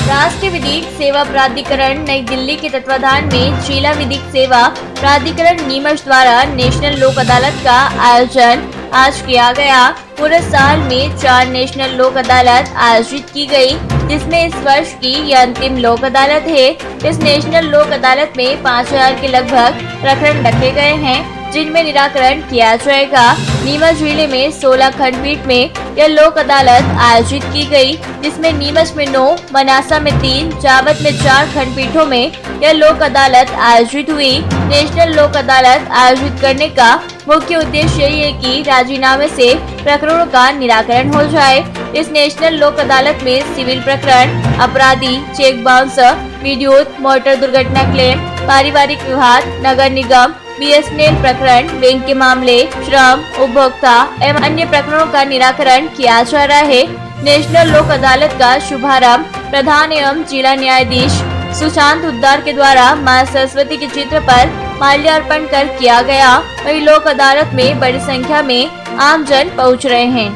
राष्ट्रीय विधिक सेवा प्राधिकरण नई दिल्ली के तत्वाधान में जिला विधिक सेवा प्राधिकरण नीमच द्वारा नेशनल लोक अदालत का आयोजन आज किया गया। पूरे साल में 4 नेशनल लोक अदालत आयोजित की गई, जिसमें इस वर्ष की यह अंतिम लोक अदालत है। इस नेशनल लोक अदालत में 5000 के लगभग प्रकरण रखे गए हैं, जिनमें निराकरण किया जाएगा। नीमच जिले में 16 खंडपीठ में यह लोक अदालत आयोजित की गई, जिसमें नीमच में 9, मनासा में 3, जावद में 4 खंडपीठों में यह लोक अदालत आयोजित हुई। नेशनल लोक अदालत आयोजित करने का मुख्य उद्देश्य ये कि राजीनामे से प्रकरणों का निराकरण हो जाए। इस नेशनल लोक अदालत में सिविल प्रकरण, अपराधी, चेक बाउंसर, विद्युत, मोटर दुर्घटना क्लेम, पारिवारिक विवाद, नगर निगम, BSNL प्रकरण, बैंक के मामले, श्रम, उपभोक्ता एवं अन्य प्रकरणों का निराकरण किया जा रहा है। नेशनल लोक अदालत का शुभारंभ प्रधान एवं जिला न्यायाधीश सुशांत उद्दार के द्वारा मां सरस्वती के चित्र पर माल्यार्पण कर किया गया। वही लोक अदालत में बड़ी संख्या में आमजन पहुंच रहे हैं।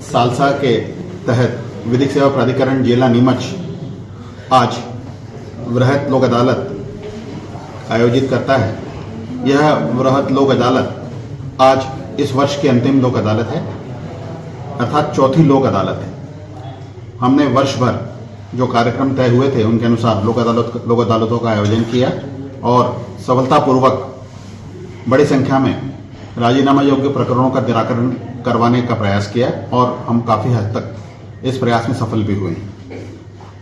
सालसा के तहत विधिक सेवा प्राधिकरण जिला नीमच आज वृहत लोक अदालत आयोजित करता है। यह वृहत लोक अदालत आज इस वर्ष की अंतिम लोक अदालत है, अर्थात चौथी लोक अदालत है। हमने वर्ष भर जो कार्यक्रम तय हुए थे उनके अनुसार लोक अदालतों का आयोजन किया और सफलतापूर्वक बड़ी संख्या में राजीनामा योग्य प्रकरणों का निराकरण करवाने का प्रयास किया और हम काफ़ी हद तक इस प्रयास में सफल भी हुए।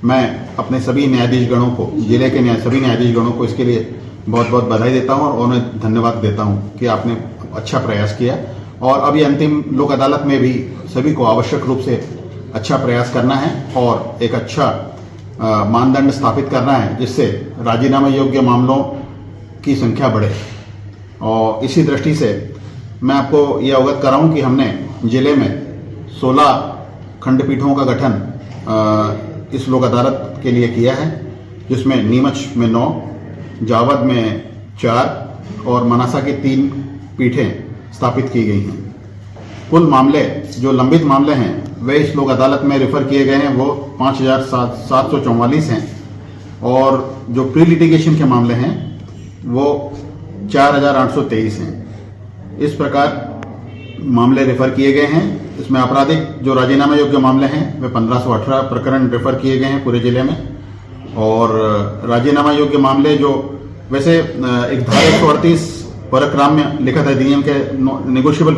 मैं अपने सभी न्यायाधीशगणों को, जिले के सभी न्यायाधीशगणों को इसके लिए बहुत बहुत बधाई देता हूं और उन्हें धन्यवाद देता हूं कि आपने अच्छा प्रयास किया। और अभी अंतिम लोक अदालत में भी सभी को आवश्यक रूप से अच्छा प्रयास करना है और एक अच्छा मानदंड स्थापित करना है, जिससे राजीनामा योग्य मामलों की संख्या बढ़े। और इसी दृष्टि से मैं आपको ये अवगत कराऊं कि हमने जिले में 16 खंडपीठों का गठन इस लोक अदालत के लिए किया है, जिसमें नीमच में 9, जावद में 4 और मनासा की 3 पीठें स्थापित की गई हैं। कुल मामले जो लंबित मामले हैं वे इस लोक अदालत में रेफर किए गए हैं वो 5744 हैं और जो प्री लिटिगेशन के मामले हैं वो 4823 हैं। इस प्रकार मामले रेफर किए गए हैं। इसमें आपराधिक जो राजीनामा योग्य मामले हैं वे 1518 प्रकरण रेफर किए गए हैं पूरे जिले में और राजीनामा योग्य मामले जो वैसे एक धारा 138 परक्राम में लिखा था अधिनियम के नेगोशिएबल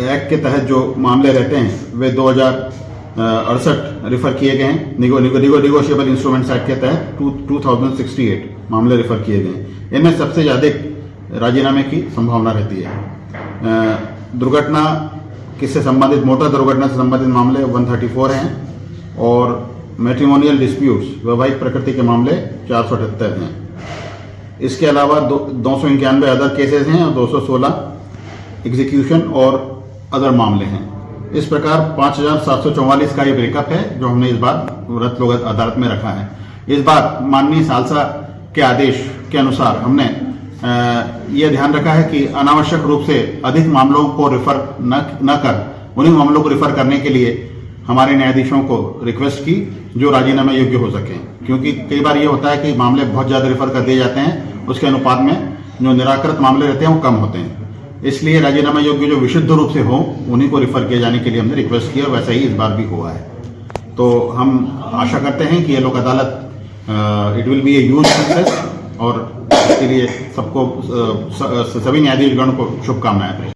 एक्ट के तहत जो मामले रहते हैं वे 2068 रेफर किए गए हैं। नेगोशिएबल इंस्ट्रूमेंट्स एक्ट के तहत 2068 मामले रेफर किए गए हैं। इनमें सबसे ज्यादा राजीनामे की संभावना रहती है। दुर्घटना किससे संबंधित, मोटर दुर्घटना से संबंधित मामले 134 हैं और मैट्रिमोनियल डिस्प्यूट्स, वैवाहिक प्रकृति के मामले 478 हैं। इसके अलावा 291 अदर केसेस हैं और 216 एग्जीक्यूशन और अदर मामले हैं। इस प्रकार 5744 का ये ब्रेकअप है जो हमने इस बार वृहत लोक अदालत में रखा है। इस बार माननीय सालसा के आदेश के अनुसार हमने ये ध्यान रखा है कि अनावश्यक रूप से अधिक मामलों को रेफर न कर उन्हीं मामलों को रेफर करने के लिए हमारे न्यायाधीशों को रिक्वेस्ट की जो राजीनामा योग्य हो सके, क्योंकि कई बार ये होता है कि मामले बहुत ज्यादा रेफर कर दिए जाते हैं, उसके अनुपात में जो निराकृत मामले रहते हैं वो कम होते हैं। इसलिए राजीनामा योग्य जो विशुद्ध रूप से हो उन्हीं को रेफर किए जाने के लिए हमने रिक्वेस्ट किया। वैसा ही इस बार भी हुआ है। तो हम आशा करते हैं कि ये लोक अदालत it will be a huge success और इसके लिए सबको सभी न्यायाधीशगण को शुभकामनाएं।